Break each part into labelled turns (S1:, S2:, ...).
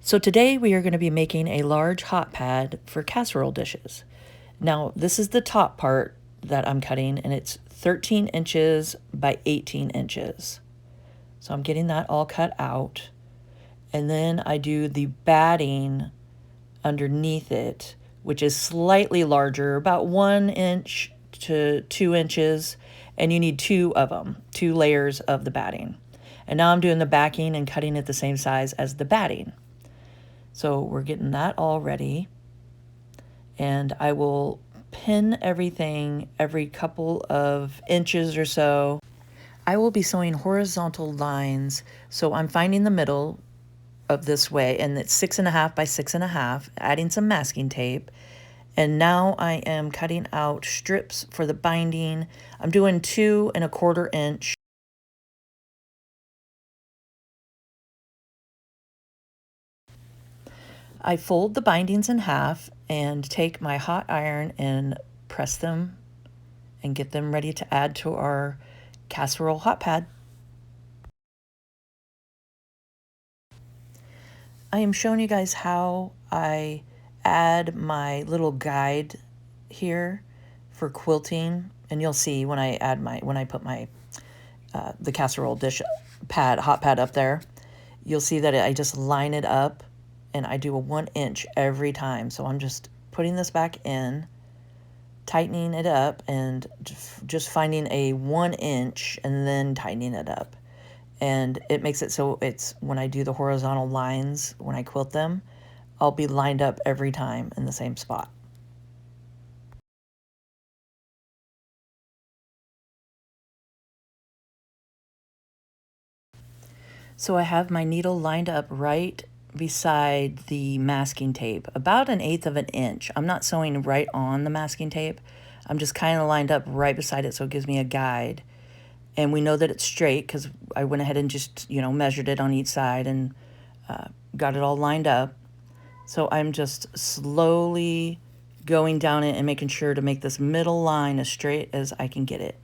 S1: So today we are going to be making a large hot pad for casserole dishes. Now this is the top part that I'm cutting, and it's 13 inches by 18 inches. So I'm getting that all cut out, and then I do the batting underneath it, which is slightly larger, about 1 inch to 2 inches, and you need two of them, 2 layers of the batting. And now I'm doing the backing and cutting it the same size as the batting. So we're getting that all ready, and I will pin everything every couple of inches or so. I will be sewing horizontal lines, so I'm finding the middle of this way, and it's 6.5 by 6.5, adding some masking tape. And now I am cutting out strips for the binding. I'm doing 2.25 inch. I fold the bindings in half and take my hot iron and press them and get them ready to add to our casserole hot pad. I am showing you guys how I add my little guide here for quilting, and you'll see when I put my the casserole hot pad up there, you'll see that I just line it up and I do a 1 inch every time. So I'm just putting this back in, tightening it up, and just finding a 1 inch and then tightening it up. And it makes it so it's when I do the horizontal lines, when I quilt them, I'll be lined up every time in the same spot. So I have my needle lined up right beside the masking tape, about 1/8 of an inch. I'm not sewing right on the masking tape. I'm just kind of lined up right beside it so it gives me a guide. And we know that it's straight because I went ahead and just, measured it on each side and got it all lined up. So I'm just slowly going down it and making sure to make this middle line as straight as I can get it.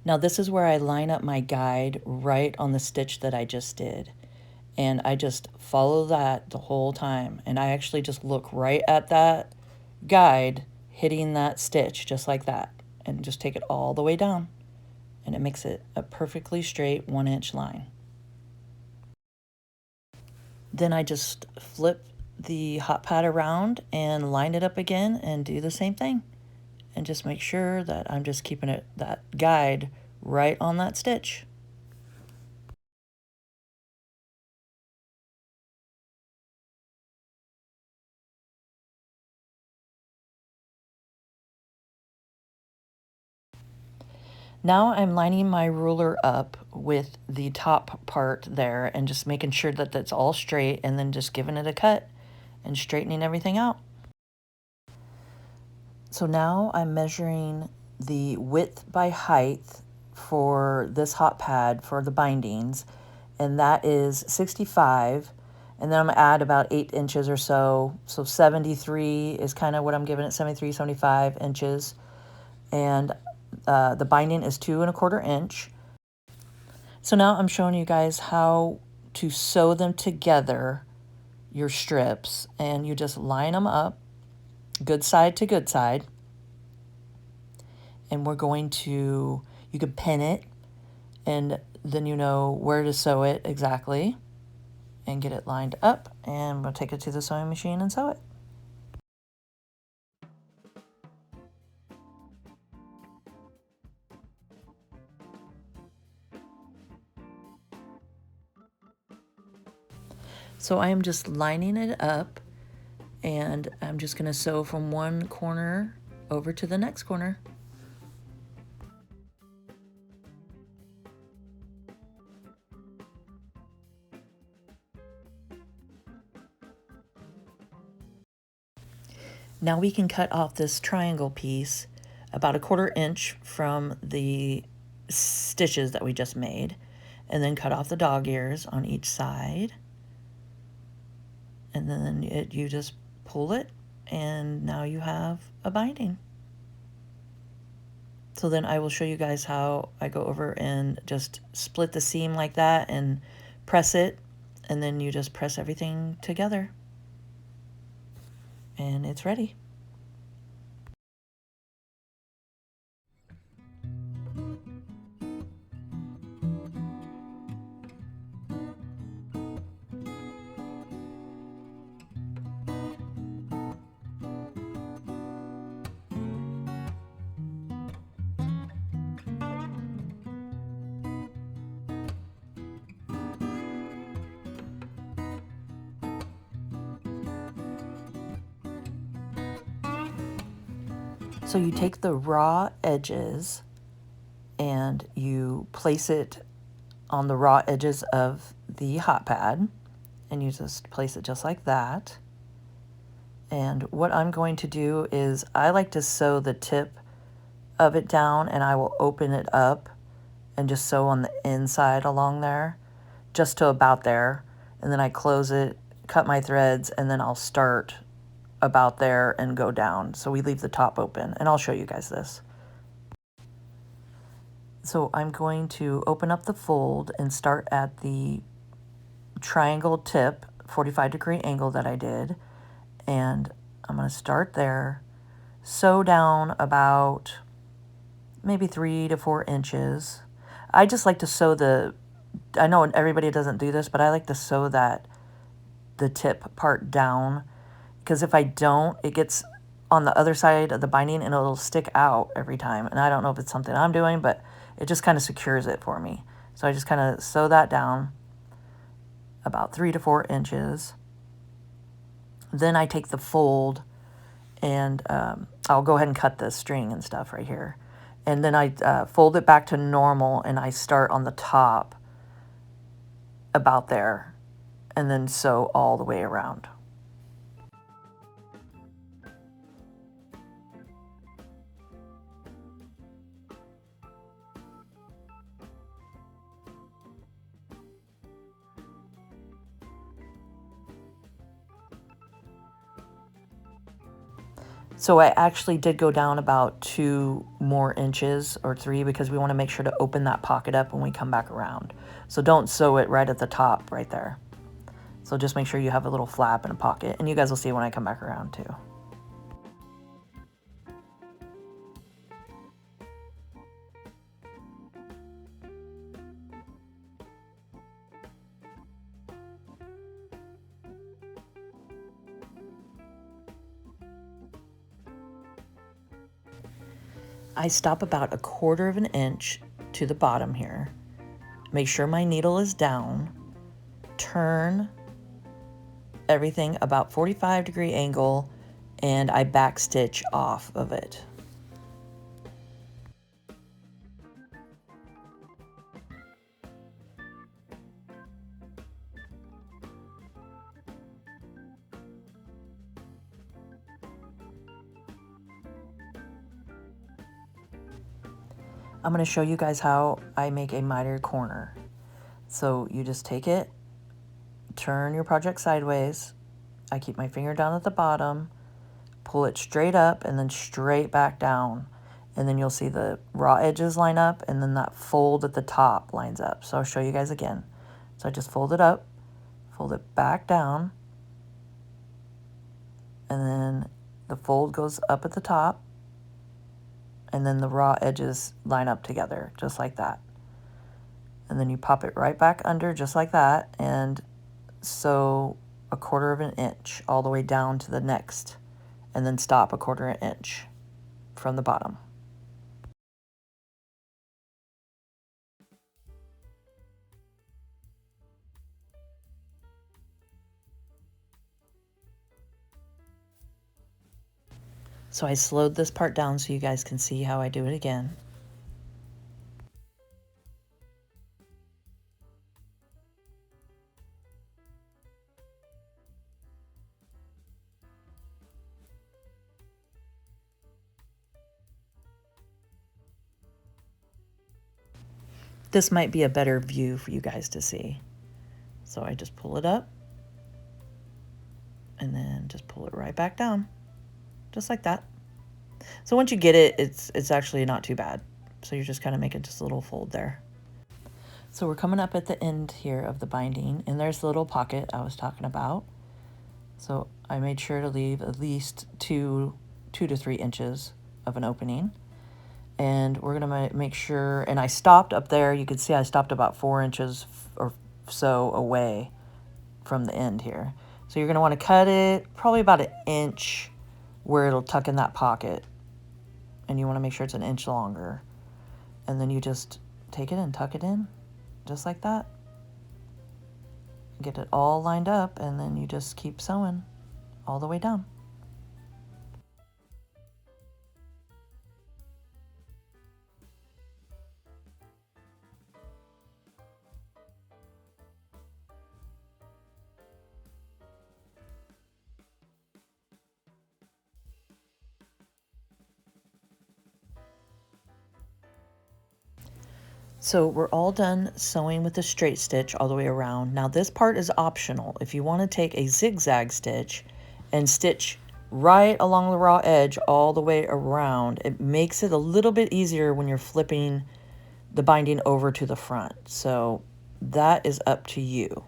S1: Now this is where I line up my guide right on the stitch that I just did. And I just follow that the whole time. And I actually just look right at that guide hitting that stitch just like that. And just take it all the way down. And it makes it a perfectly straight 1 inch line. Then I just flip the hot pad around and line it up again and do the same thing. And just make sure that I'm just keeping that guide right on that stitch. Now I'm lining my ruler up with the top part there and just making sure that that's all straight, and then just giving it a cut and straightening everything out. So now I'm measuring the width by height for this hot pad for the bindings, and that is 65. And then I'm gonna add about 8 inches or so. So 73 is kind of what I'm giving it, 73, 75 inches. And the binding is 2.25 inch. So now I'm showing you guys how to sew them together, your strips, and you just line them up, good side to good side. And we're going to, you can pin it, and then you know where to sew it exactly, and get it lined up, and we'll take it to the sewing machine and sew it. So I am just lining it up, and I'm just going to sew from one corner over to the next corner. Now we can cut off this triangle piece about 1/4 inch from the stitches that we just made, and then cut off the dog ears on each side. And then you just pull it, and now you have a binding. So then I will show you guys how I go over and just split the seam like that and press it, and then you just press everything together and it's ready. So you take the raw edges and you place it on the raw edges of the hot pad, and you just place it just like that. And what I'm going to do is I like to sew the tip of it down, and I will open it up and just sew on the inside along there, just to about there. And then I close it, cut my threads, and then I'll start about there and go down. So we leave the top open, and I'll show you guys this. So I'm going to open up the fold and start at the triangle tip, 45-degree angle that I did. And I'm going to start there, sew down about maybe 3 to 4 inches. I just like to sew I know everybody doesn't do this, but I like to sew the tip part down, because if I don't, it gets on the other side of the binding and it'll stick out every time. And I don't know if it's something I'm doing, but it just kind of secures it for me. So I just kind of sew that down about 3 to 4 inches. Then I take the fold and I'll go ahead and cut the string and stuff right here. And then I fold it back to normal, and I start on the top about there and then sew all the way around. So I actually did go down about 2 more inches or 3, because we want to make sure to open that pocket up when we come back around. So don't sew it right at the top right there. So just make sure you have a little flap and a pocket, and you guys will see when I come back around too. I stop about 1/4 of an inch to the bottom here. Make sure my needle is down. Turn everything about 45-degree angle, and I back stitch off of it. I'm going to show you guys how I make a miter corner. So you just take it, turn your project sideways. I keep my finger down at the bottom, pull it straight up and then straight back down. And then you'll see the raw edges line up, and then that fold at the top lines up. So I'll show you guys again. So I just fold it up, fold it back down, and then the fold goes up at the top, and then the raw edges line up together just like that. And then you pop it right back under just like that, and sew 1/4 of an inch all the way down to the next, and then stop 1/4 inch from the bottom. So I slowed this part down so you guys can see how I do it again. This might be a better view for you guys to see. So I just pull it up and then just pull it right back down, just like that. So once you get it, it's actually not too bad. So you're just kind of making just a little fold there. So we're coming up at the end here of the binding, and there's the little pocket I was talking about. So I made sure to leave at least 2 to 3 inches of an opening. And we're gonna make sure, and I stopped up there, you can see I stopped about 4 inches or so away from the end here. So you're gonna wanna cut it probably about 1 inch where it'll tuck in that pocket. And you wanna make sure it's 1 inch longer. And then you just take it and tuck it in, just like that. Get it all lined up, and then you just keep sewing all the way down. So we're all done sewing with the straight stitch all the way around. Now this part is optional. If you want to take a zigzag stitch and stitch right along the raw edge all the way around, it makes it a little bit easier when you're flipping the binding over to the front. So that is up to you.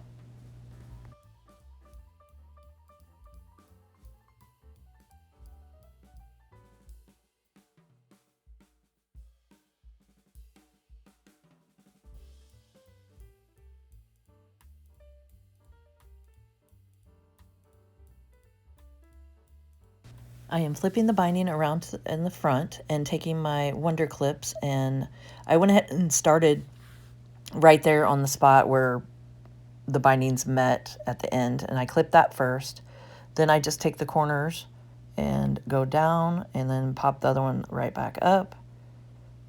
S1: I am flipping the binding around in the front and taking my Wonder Clips, and I went ahead and started right there on the spot where the bindings met at the end, and I clipped that first. Then I just take the corners and go down and then pop the other one right back up.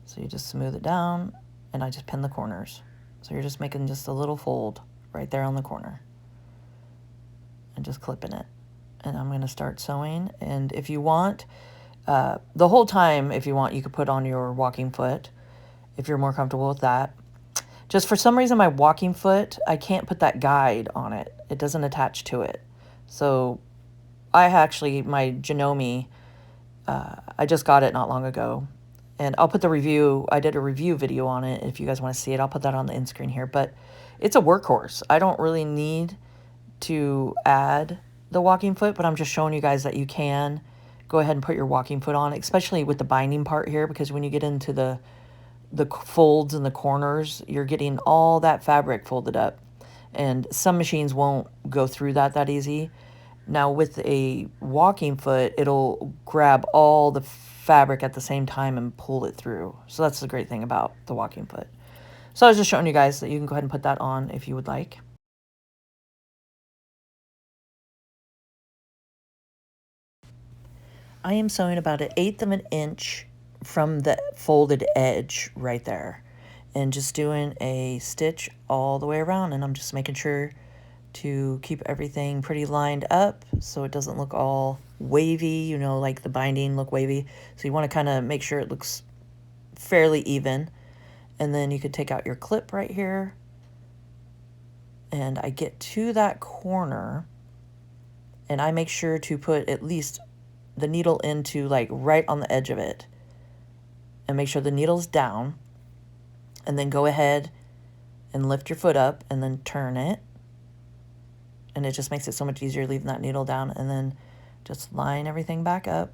S1: So you just smooth it down, and I just pin the corners. So you're just making just a little fold right there on the corner and just clipping it. And I'm going to start sewing. And if you want, the whole time, if you want, you could put on your walking foot if you're more comfortable with that. Just for some reason, my walking foot, I can't put that guide on it. It doesn't attach to it. So I actually, my Janome, I just got it not long ago. And I'll put the review, I did a review video on it. If you guys want to see it, I'll put that on the end screen here. But it's a workhorse. I don't really need to add the walking foot, but I'm just showing you guys that you can go ahead and put your walking foot on, especially with the binding part here, because when you get into the folds and the corners, you're getting all that fabric folded up, and some machines won't go through that easy. Now with a walking foot, it'll grab all the fabric at the same time and pull it through. So that's the great thing about the walking foot. So I was just showing you guys that you can go ahead and put that on if you would like. I am sewing about 1/8 of an inch from the folded edge right there, and just doing a stitch all the way around, and I'm just making sure to keep everything pretty lined up so it doesn't look all wavy, you know, like the binding look wavy. So you want to kind of make sure it looks fairly even. And then you could take out your clip right here, and I get to that corner, and I make sure to put at least the needle into like right on the edge of it, and make sure the needle's down, and then go ahead and lift your foot up and then turn it, and it just makes it so much easier leaving that needle down, and then just line everything back up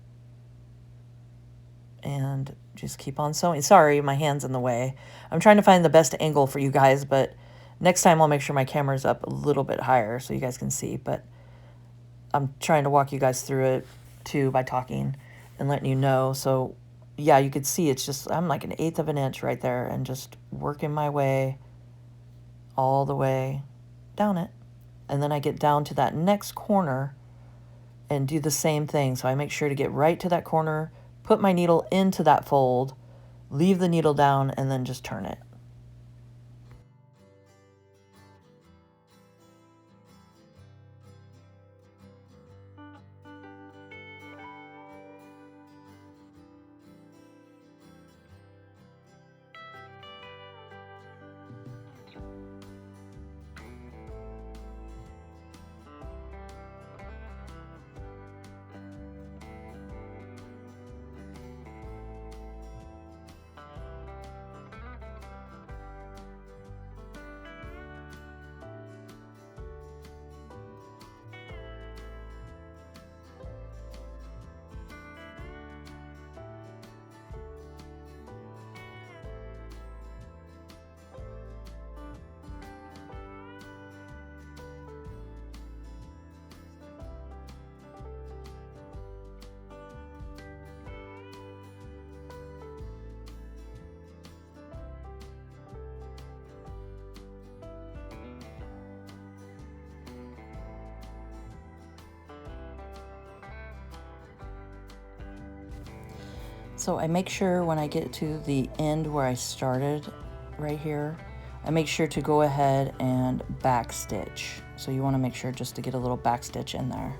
S1: and just keep on sewing. Sorry, my hand's in the way. I'm trying to find the best angle for you guys, but next time I'll make sure my camera's up a little bit higher so you guys can see, but I'm trying to walk you guys through it too by talking and letting you know. So yeah, you could see it's just, I'm like 1/8 of an inch right there, and just working my way all the way down it. And then I get down to that next corner and do the same thing. So I make sure to get right to that corner, put my needle into that fold, leave the needle down, and then just turn it. So I make sure when I get to the end where I started right here, I make sure to go ahead and back stitch. So you want to make sure just to get a little back stitch in there.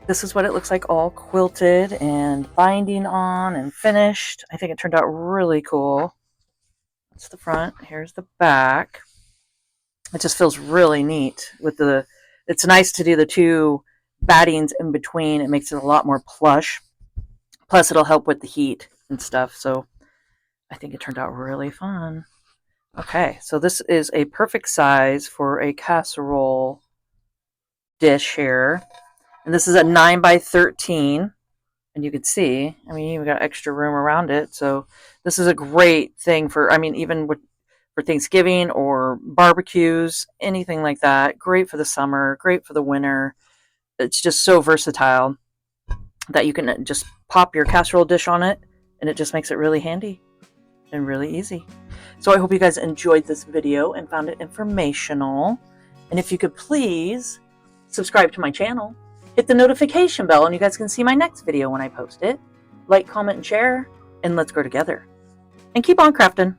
S1: This is what it looks like all quilted and binding on and finished. I think it turned out really cool. That's the front. Here's the back. It just feels really neat with the, it's nice to do the two battings in between. It makes it a lot more plush. Plus it'll help with the heat and stuff. So I think it turned out really fun. Okay, so this is a perfect size for a casserole dish here. And this is a 9 by 13. And you can see, I mean, you've got extra room around it. So this is a great thing for, I mean, even for Thanksgiving or barbecues, anything like that. Great for the summer, great for the winter. It's just so versatile that you can just pop your casserole dish on it, and it just makes it really handy and really easy. So I hope you guys enjoyed this video and found it informational. And if you could please subscribe to my channel, hit the notification bell, and you guys can see my next video when I post it. Like, comment, and share, and let's grow together. And keep on crafting.